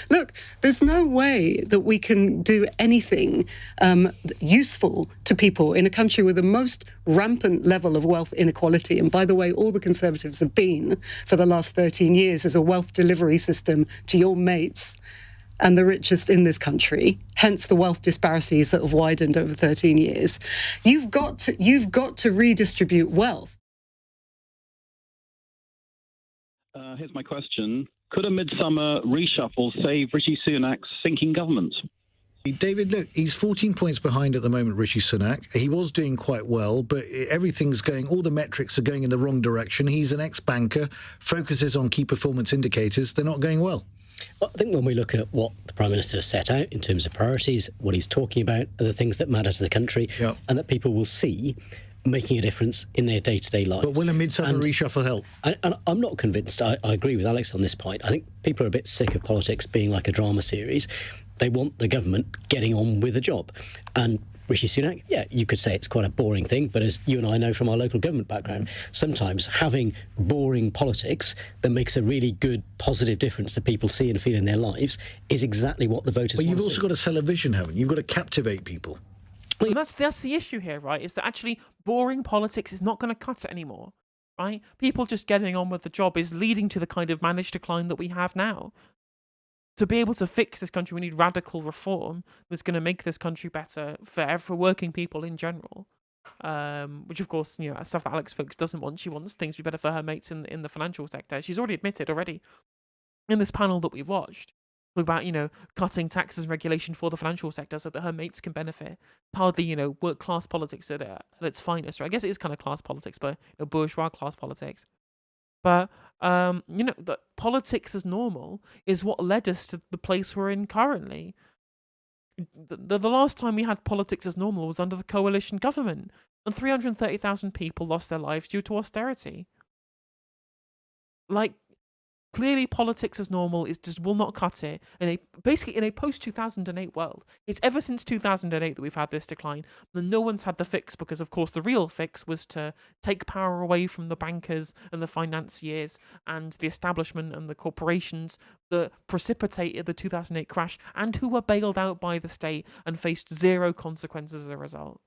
Look, there's no way that we can do anything useful to people in a country with the most rampant level of wealth inequality. And by the way, all the Conservatives have been for the last 13 years is a wealth delivery system to your mates and the richest in this country, hence the wealth disparities that have widened over 13 years. You've got to redistribute wealth. Here's my question. Could a midsummer reshuffle save Rishi Sunak's sinking government? David, look, he's 14 points behind at the moment, Rishi Sunak. He was doing quite well, but all the metrics are going in the wrong direction. He's an ex-banker, focuses on key performance indicators. They're not going well. Well, I think when we look at what the Prime Minister has set out in terms of priorities, what he's talking about are the things that matter to the country and that people will see making a difference in their day-to-day lives. But will a midsummer reshuffle help? And I'm not convinced. I agree with Alex on this point. I think people are a bit sick of politics being like a drama series. They want the government getting on with the job. And Rishi Sunak, yeah, you could say it's quite a boring thing, but as you and I know from our local government background, sometimes having boring politics that makes a really good, positive difference that people see and feel in their lives is exactly what the voters want. But you've also got to sell a vision, haven't you? You've got to captivate people. And that's the issue here, right? Is that actually boring politics is not going to cut it anymore, right? People just getting on with the job is leading to the kind of managed decline that we have now. To be able to fix this country, we need radical reform that's going to make this country better for working people in general. Which, of course, stuff that Alex Folks doesn't want. She wants things to be better for her mates in the financial sector. She's already admitted in this panel that we've watched about, cutting taxes and regulation for the financial sector so that her mates can benefit. Hardly, work-class politics at its finest. Right? I guess it is kind of class politics, but bourgeois class politics. But, that politics as normal is what led us to the place we're in currently. The last time we had politics as normal was under the coalition government, and 330,000 people lost their lives due to austerity. Clearly, politics as normal will not cut it. Basically, in a post-2008 world, it's ever since 2008 that we've had this decline. And no one's had the fix because, of course, the real fix was to take power away from the bankers and the financiers and the establishment and the corporations that precipitated the 2008 crash and who were bailed out by the state and faced zero consequences as a result.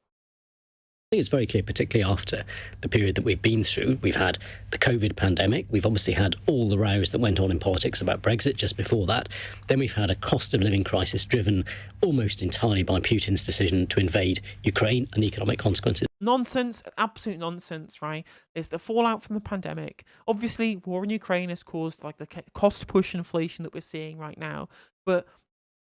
I think it's very clear, particularly after the period that we've been through. We've had the COVID pandemic. We've obviously had all the rows that went on in politics about Brexit just before that. Then we've had a cost of living crisis driven almost entirely by Putin's decision to invade Ukraine and the economic consequences. Nonsense, absolute nonsense, right? There's the fallout from the pandemic. Obviously, war in Ukraine has caused the cost push inflation that we're seeing right now. But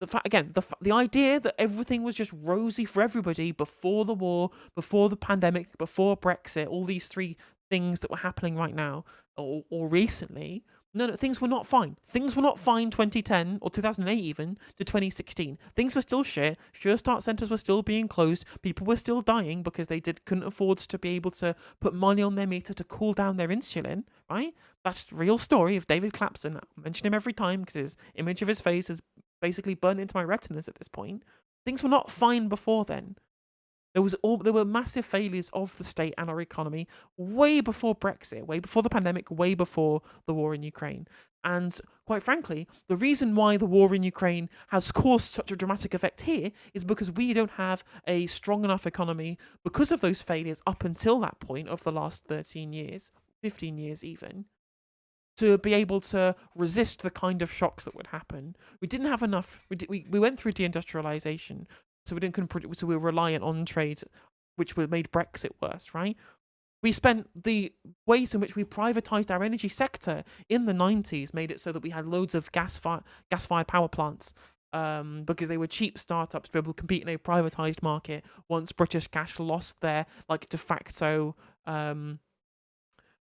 the idea that everything was just rosy for everybody before the war, before the pandemic, before Brexit, all these three things that were happening right now or recently, no, things were not fine. Things were not fine 2010 or 2008 even to 2016. Things were still shit. Sure Start centres were still being closed. People were still dying because they couldn't afford to be able to put money on their meter to cool down their insulin, right? That's the real story of David Clapson. I mention him every time because his image of his face is basically burnt into my retinas at this point. Things were not fine before then. There were massive failures of the state and our economy way before Brexit, way before the pandemic, way before the war in Ukraine. And quite frankly, the reason why the war in Ukraine has caused such a dramatic effect here is because we don't have a strong enough economy because of those failures up until that point of the last 13 years, 15 years even, to be able to resist the kind of shocks that would happen. We didn't have enough. We went through deindustrialization, so so we were reliant on trade, which made Brexit worse, right? We spent the ways in which we privatized our energy sector in the 90s, made it so that we had loads of gas-fired power plants because they were cheap startups to be able to compete in a privatized market once British Gas lost their de facto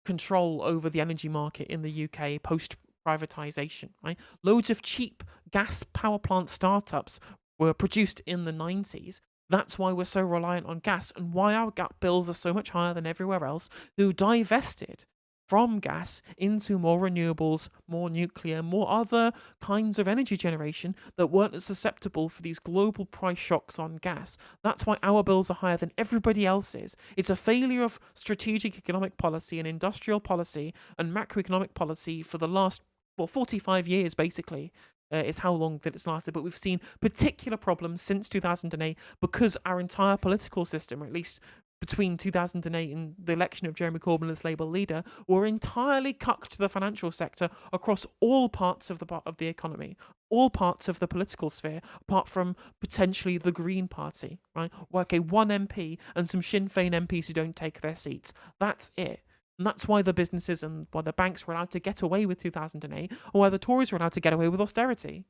control over the energy market in the UK post-privatisation, right? Loads of cheap gas power plant startups were produced in the 90s. That's why we're so reliant on gas and why our gas bills are so much higher than everywhere else, who divested from gas into more renewables, more nuclear, more other kinds of energy generation that weren't as susceptible for these global price shocks on gas. That's why our bills are higher than everybody else's. It's a failure of strategic economic policy and industrial policy and macroeconomic policy for the last 45 years, basically, It's how long that it's lasted. But we've seen particular problems since 2008 because our entire political system, or at least between 2008 and the election of Jeremy Corbyn as Labour leader, were entirely cucked to the financial sector across all parts of the economy, all parts of the political sphere, apart from potentially the Green Party, right? Okay, one MP and some Sinn Féin MPs who don't take their seats. That's it. And that's why the businesses and why the banks were allowed to get away with 2008, or why the Tories were allowed to get away with austerity,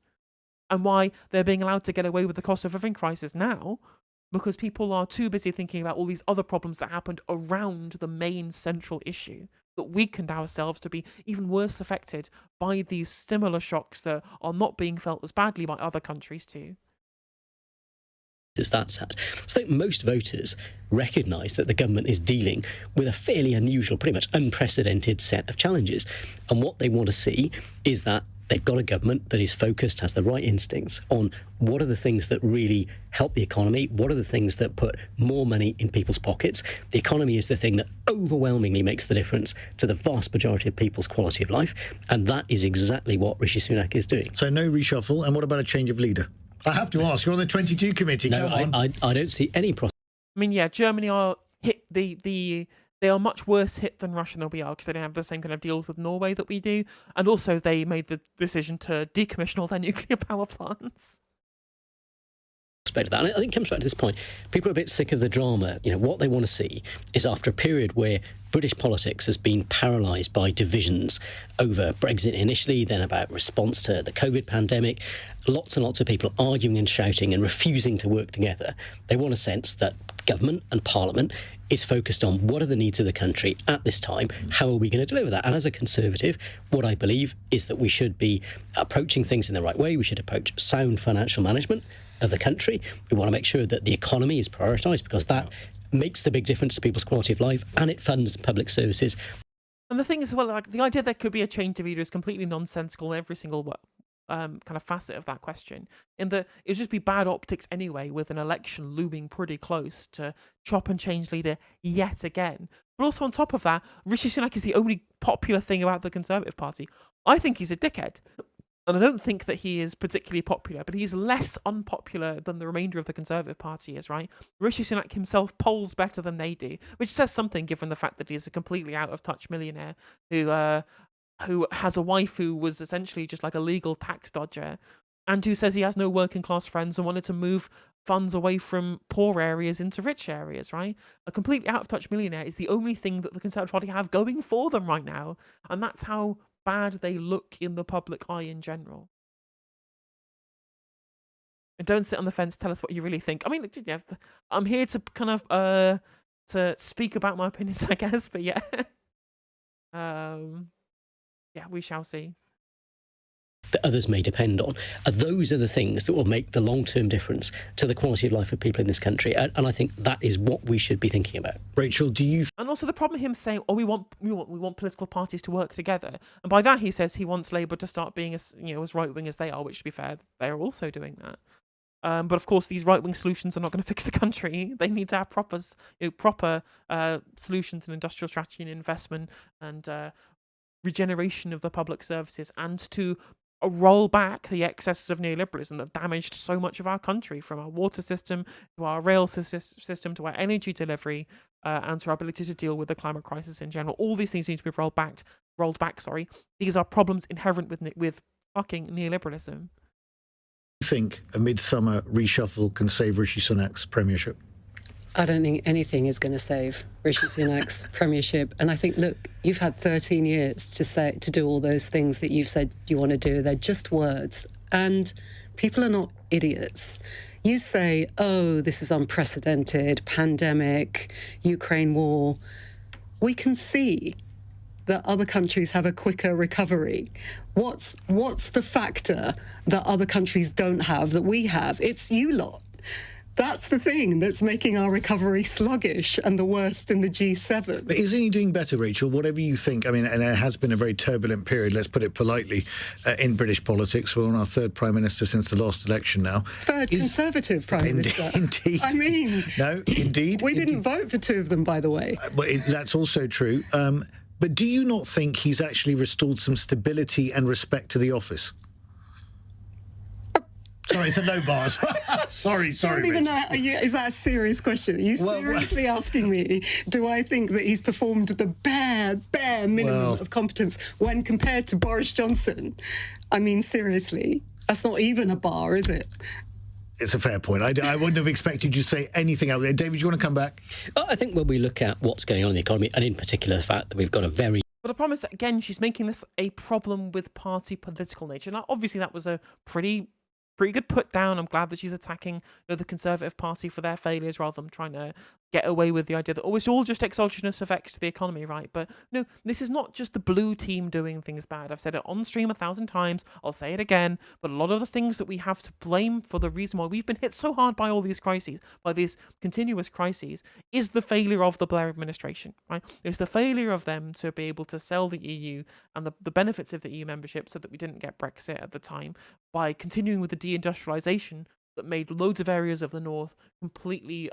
and why they're being allowed to get away with the cost of living crisis now, because people are too busy thinking about all these other problems that happened around the main central issue that weakened ourselves to be even worse affected by these similar shocks that are not being felt as badly by other countries too. Is that sad? So I think most voters recognise that the government is dealing with a fairly unusual, pretty much unprecedented set of challenges. And what they want to see is that they've got a government that is focused, has the right instincts on what are the things that really help the economy, what are the things that put more money in people's pockets. The economy is the thing that overwhelmingly makes the difference to the vast majority of people's quality of life, and that is exactly what Rishi Sunak is doing. So no reshuffle, and what about a change of leader? I have to ask, you're on the 22 committee. No, Come on. I don't see any prospect. I mean, yeah, Germany are hit they are much worse hit than Russia and we are, because they don't have the same kind of deals with Norway that we do, and also they made the decision to decommission all their nuclear power plants. Of that. And I think it comes back to this point. People are a bit sick of the drama. You know, what they want to see is, after a period where British politics has been paralysed by divisions over Brexit initially, then about response to the COVID pandemic, lots and lots of people arguing and shouting and refusing to work together. They want a sense that government and parliament is focused on what are the needs of the country at this time, how are we going to deliver that? And as a Conservative, what I believe is that we should be approaching things in the right way. We should approach sound financial management of the country. We want to make sure that the economy is prioritised, because that makes the big difference to people's quality of life, and it funds public services. And the thing is, well, like, the idea there could be a change of leader is completely nonsensical in every single kind of facet of that question, in that it would just be bad optics anyway, with an election looming pretty close, to chop and change leader yet again. But also on top of that, Rishi Sunak is the only popular thing about the Conservative Party. I think he's a dickhead. And I don't think that he is particularly popular, but he's less unpopular than the remainder of the Conservative Party is, right? Rishi Sunak himself polls better than they do, which says something given the fact that he's a completely out-of-touch millionaire who has a wife who was essentially just like a legal tax dodger, and who says he has no working-class friends and wanted to move funds away from poor areas into rich areas, right? A completely out-of-touch millionaire is the only thing that the Conservative Party have going for them right now, and that's how bad they look in the public eye in general. And don't sit on the fence, tell us what you really think. I mean, I'm here to kind of to speak about my opinions, I guess, but yeah. Yeah, we shall see. That others may depend on. Those are the things that will make the long-term difference to the quality of life of people in this country, and I think that is what we should be thinking about. Rachel, do you... And also the problem with him saying, "Oh, we want political parties to work together," and by that he says he wants Labour to start being as right-wing as they are, which, to be fair, they are also doing that. But of course, these right-wing solutions are not going to fix the country. They need to have proper solutions and industrial strategy and investment and regeneration of the public services, and to roll back the excesses of neoliberalism that have damaged so much of our country, from our water system to our rail system to our energy delivery, and to our ability to deal with the climate crisis in general. All these things need to be rolled back. These are problems inherent with fucking neoliberalism. Do you think a midsummer reshuffle can save Rishi Sunak's premiership? I don't think anything is going to save Rishi Sunak's premiership. And I think, look, you've had 13 years to do all those things that you've said you want to do. They're just words. And people are not idiots. You say, oh, this is unprecedented, pandemic, Ukraine war. We can see that other countries have a quicker recovery. What's the factor that other countries don't have that we have? It's you lot. That's the thing that's making our recovery sluggish and the worst in the G7. But isn't he doing better, Rachel? Whatever you think. I mean, and it has been a very turbulent period, let's put it politely, in British politics. We're on our third Prime Minister since the last election now. Third Conservative Prime Minister. Indeed. I mean... No, indeed. We didn't vote for two of them, by the way. But that's also true. But do you not think he's actually restored some stability and respect to the office? sorry, it's a no bars. sorry, I don't even know. Is that a serious question? Are you seriously asking me, do I think that he's performed the bare minimum of competence when compared to Boris Johnson? I mean, seriously, that's not even a bar, is it? It's a fair point. I wouldn't have expected you to say anything out there. David, do you want to come back? I think when we look at what's going on in the economy, and in particular the fact that we've got a very... But the problem is that, again, she's making this a problem with party political nature. Now, obviously, that was a pretty good put down. I'm glad that she's attacking the Conservative Party for their failures rather than trying to get away with the idea that, it's all just exogenous effects to the economy, right? But no, this is not just the blue team doing things bad. I've said it on stream 1,000 times. I'll say it again. But a lot of the things that we have to blame for the reason why we've been hit so hard by all these crises, by these continuous crises, is the failure of the Blair administration, right? It's the failure of them to be able to sell the EU and the benefits of the EU membership so that we didn't get Brexit at the time by continuing with the deindustrialization that made loads of areas of the north completely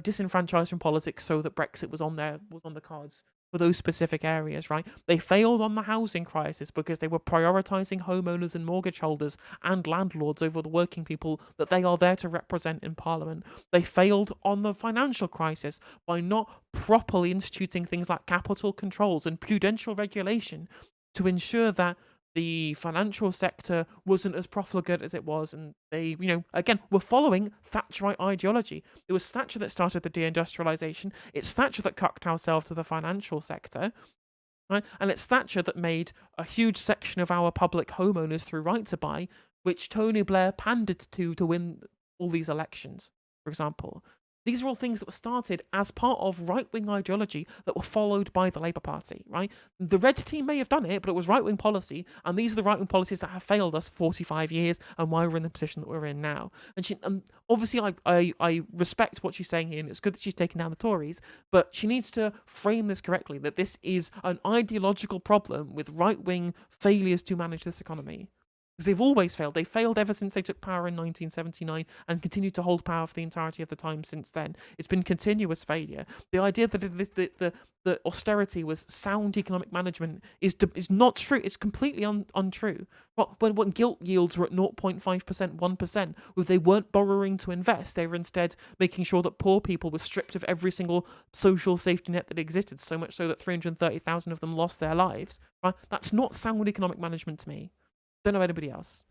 disenfranchised from politics, so that Brexit was on the cards for those specific areas, right? They failed on the housing crisis because they were prioritizing homeowners and mortgage holders and landlords over the working people that they are there to represent in Parliament. They failed on the financial crisis by not properly instituting things like capital controls and prudential regulation to ensure that the financial sector wasn't as profligate as it was, and they, again, were following Thatcherite ideology. It was Thatcher that started the deindustrialization. It's Thatcher that cucked ourselves to the financial sector, right? And it's Thatcher that made a huge section of our public homeowners through Right to Buy, which Tony Blair pandered to win all these elections, for example. These are all things that were started as part of right-wing ideology that were followed by the Labour Party, right? The Red Team may have done it, but it was right-wing policy, and these are the right-wing policies that have failed us 45 years and why we're in the position that we're in now. And obviously, I respect what she's saying here, and it's good that she's taking down the Tories, but she needs to frame this correctly, that this is an ideological problem with right-wing failures to manage this economy. Because they've always failed. They failed ever since they took power in 1979 and continued to hold power for the entirety of the time since then. It's been continuous failure. The idea that the austerity was sound economic management is not true. It's completely untrue. When gilt yields were at 0.5%, 1%, they weren't borrowing to invest. They were instead making sure that poor people were stripped of every single social safety net that existed, so much so that 330,000 of them lost their lives. Right? That's not sound economic management to me. Don't know anybody else.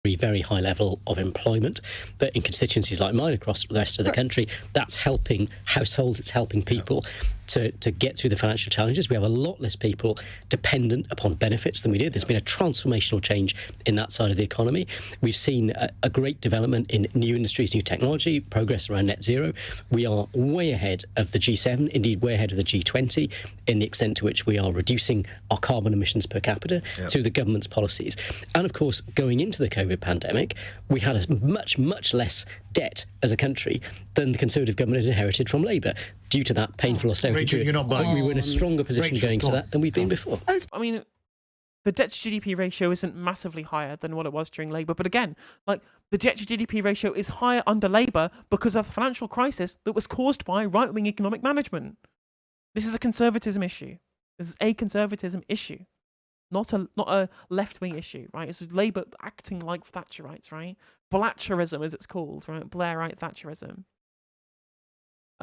Very high level of employment, that in constituencies like mine across the rest of the country, that's helping households, it's helping people to get through the financial challenges. We have a lot less people dependent upon benefits than we did. There's been a transformational change in that side of the economy. We've seen a great development in new industries, new technology, progress around net zero. We are way ahead of the G7, indeed way ahead of the G20 in the extent to which we are reducing our carbon emissions per capita through the government's policies. And of course, going into the COVID pandemic, we had a much less debt as a country than the Conservative government had inherited from Labour due to that painful austerity. Rachel, you're not buying. We were in a stronger position Rachel, going to that than we've been before. I mean, the debt to GDP ratio isn't massively higher than what it was during Labour, but again, the debt to GDP ratio is higher under Labour because of the financial crisis that was caused by right-wing economic management. This is a conservatism issue. This is a conservatism issue, not a left-wing issue, right? It's Labour acting like Thatcherites, right? Blatcherism, as it's called, right? Blairite Thatcherism.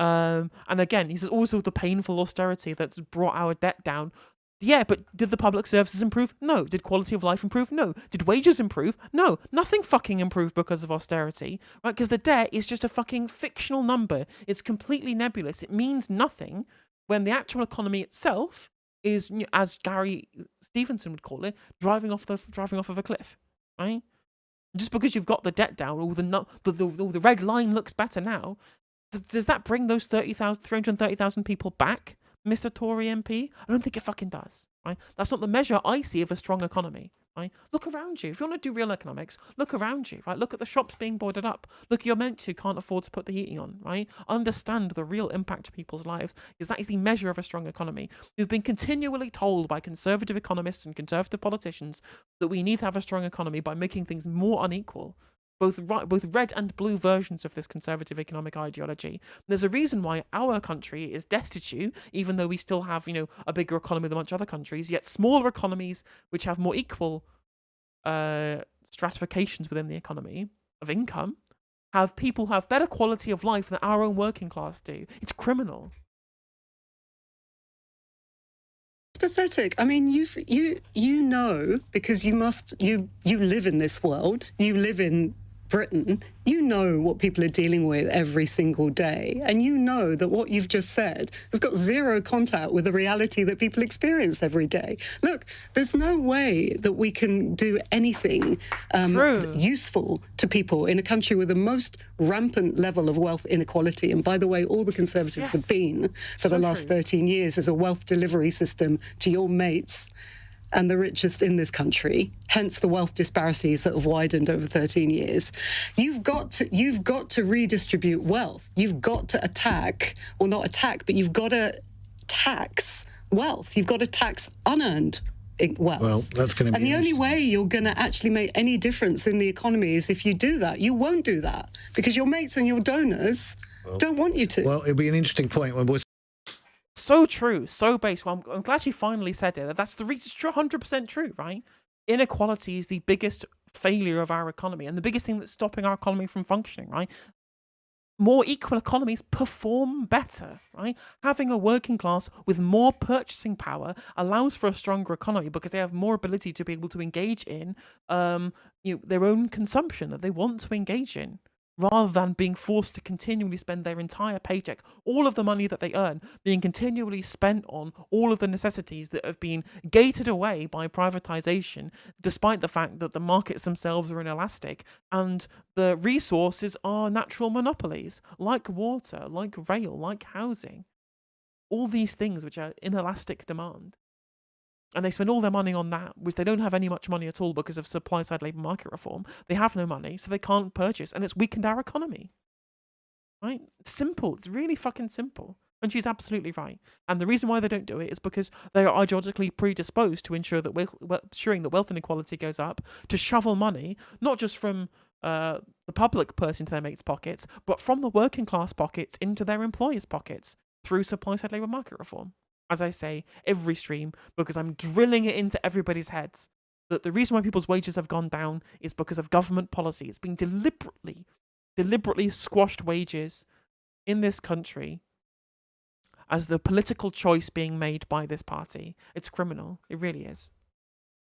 And again, he says also the painful austerity that's brought our debt down. Yeah, but did the public services improve? No. Did quality of life improve? No. Did wages improve? No. Nothing fucking improved because of austerity, right? Because the debt is just a fucking fictional number. It's completely nebulous. It means nothing when the actual economy itself is, as Gary Stevenson would call it, driving off of a cliff, right? Just because you've got the debt down, or the red line looks better now, does that bring those 330,000 people back, Mr. Tory MP? I don't think it fucking does, right? That's not the measure I see of a strong economy, right? Look around you. If you want to do real economics, look around you, right? Look at the shops being boarded up. Look at your mates who can't afford to put the heating on, right? Understand the real impact to people's lives, because that is the measure of a strong economy. We've been continually told by conservative economists and conservative politicians that we need to have a strong economy by making things more unequal. Both red and blue versions of this conservative economic ideology. There's a reason why our country is destitute, even though we still have, a bigger economy than much other countries, yet smaller economies which have more equal stratifications within the economy of income, people have better quality of life than our own working class do. It's criminal. It's pathetic. I mean, you know, because you live in this world, you live in Britain, you know what people are dealing with every single day, and you know that what you've just said has got zero contact with the reality that people experience every day. Look, there's no way that we can do anything useful to people in a country with the most rampant level of wealth inequality. And by the way, all the Conservatives have been for the last 13 years is a wealth delivery system to your mates and the richest in this country, hence the wealth disparities that have widened over 13 years. You've got to redistribute wealth. You've got to attack, or not attack, but you've got to tax wealth. You've got to tax unearned wealth. Well, that's going to be... And the only way you're going to actually make any difference in the economy is if you do that. You won't do that because your mates and your donors don't want you to. Well, it'll be an interesting point when we're... So true, so base. Well, I'm glad you finally said it. That's it's 100% true, right? Inequality is the biggest failure of our economy and the biggest thing that's stopping our economy from functioning, right? More equal economies perform better, right? Having a working class with more purchasing power allows for a stronger economy because they have more ability to be able to engage in their own consumption that they want to engage in, rather than being forced to continually spend their entire paycheck, all of the money that they earn, being continually spent on all of the necessities that have been gated away by privatization, despite the fact that the markets themselves are inelastic and the resources are natural monopolies, like water, like rail, like housing. All these things which are inelastic demand. And they spend all their money on that, which they don't have much money at all because of supply-side labour market reform. They have no money, so they can't purchase, and it's weakened our economy. Right? It's simple. It's really fucking simple. And she's absolutely right. And the reason why they don't do it is because they are ideologically predisposed to ensure that ensuring that wealth inequality goes up, to shovel money, not just from the public purse into their mates' pockets, but from the working class pockets into their employers' pockets through supply-side labour market reform. As I say, every stream, because I'm drilling it into everybody's heads, that the reason why people's wages have gone down is because of government policy. It's been deliberately squashed wages in this country as the political choice being made by this party. It's criminal. It really is.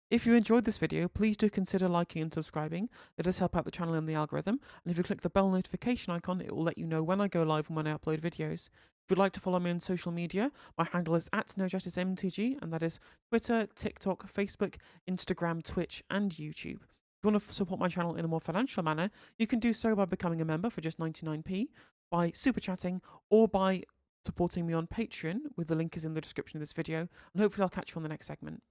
If you enjoyed this video, please do consider liking and subscribing. It does help out the channel and the algorithm. And if you click the bell notification icon, it will let you know when I go live and when I upload videos. If you'd like to follow me on social media, my handle is @NoJusticeMTG, and that is Twitter, TikTok, Facebook, Instagram, Twitch, and YouTube. If you want to support my channel in a more financial manner, you can do so by becoming a member for just 99p, by super chatting, or by supporting me on Patreon, with the link is in the description of this video, and hopefully I'll catch you on the next segment.